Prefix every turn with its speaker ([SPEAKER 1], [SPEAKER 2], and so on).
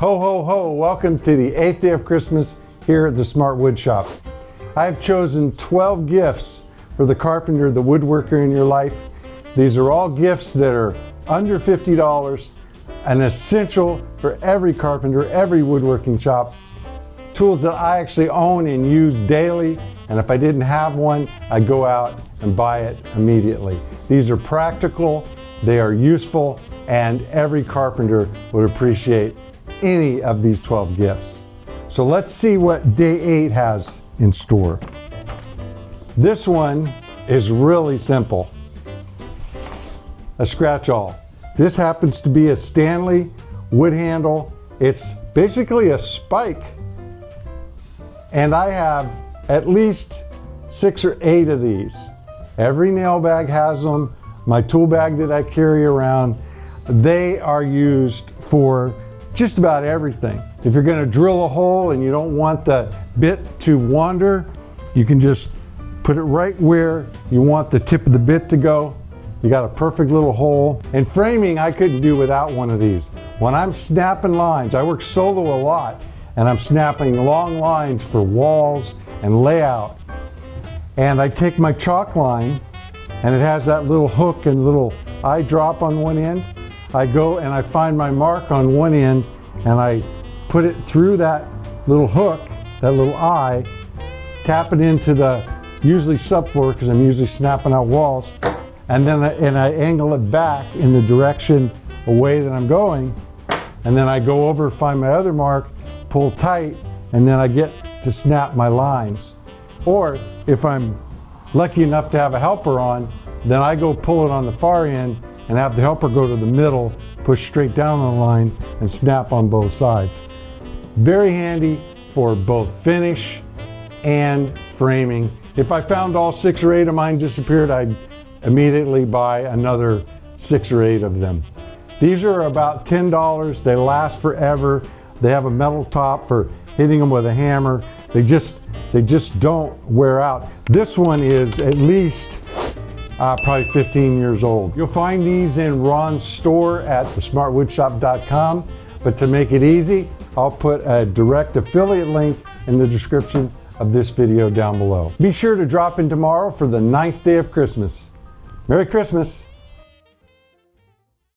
[SPEAKER 1] Ho, ho, ho, welcome to the 8th day of Christmas here at the Smart Woodshop. I've chosen 12 gifts for the carpenter, the woodworker in your life. These are all gifts that are under $50, an essential for every carpenter, every woodworking shop. Tools that I actually own and use daily, and if I didn't have one, I'd go out and buy it immediately. These are practical, they are useful, and every carpenter would appreciate any of these 12 gifts. So let's see what day 8 has in store. This one is really simple. A scratch awl. This happens to be a Stanley wood handle. It's basically a spike. And I have at least 6 or 8 of these. Every nail bag has them. My tool bag that I carry around, they are used for just about everything. If you're going to drill a hole and you don't want the bit to wander, you can just put it right where you want the tip of the bit to go. You got a perfect little hole. And framing, I couldn't do without one of these. When I'm snapping lines, I work solo a lot, and I'm snapping long lines for walls and layout. And I take my chalk line, and it has that little hook and little eye drop on one end. I go and I find my mark on one end, and I put it through that little hook, that little eye, tap it into the usually subfloor because I'm usually snapping out walls, and then I angle it back in the direction away that I'm going, and then I go over, find my other mark, pull tight, and then I get to snap my lines. Or if I'm lucky enough to have a helper on, then I go pull it on the far end and have the helper go to the middle, push straight down on the line, and snap on both sides. Very handy for both finish and framing. If I found all 6 or 8 of mine disappeared, I'd immediately buy another 6 or 8 of them. These are about $10. They last forever. They have a metal top for hitting them with a hammer. They just don't wear out. This one is at least probably 15 years old. You'll find these in Ron's store at thesmartwoodshop.com, but to make it easy, I'll put a direct affiliate link in the description of this video down below. Be sure to drop in tomorrow for the 9th day of Christmas. Merry Christmas.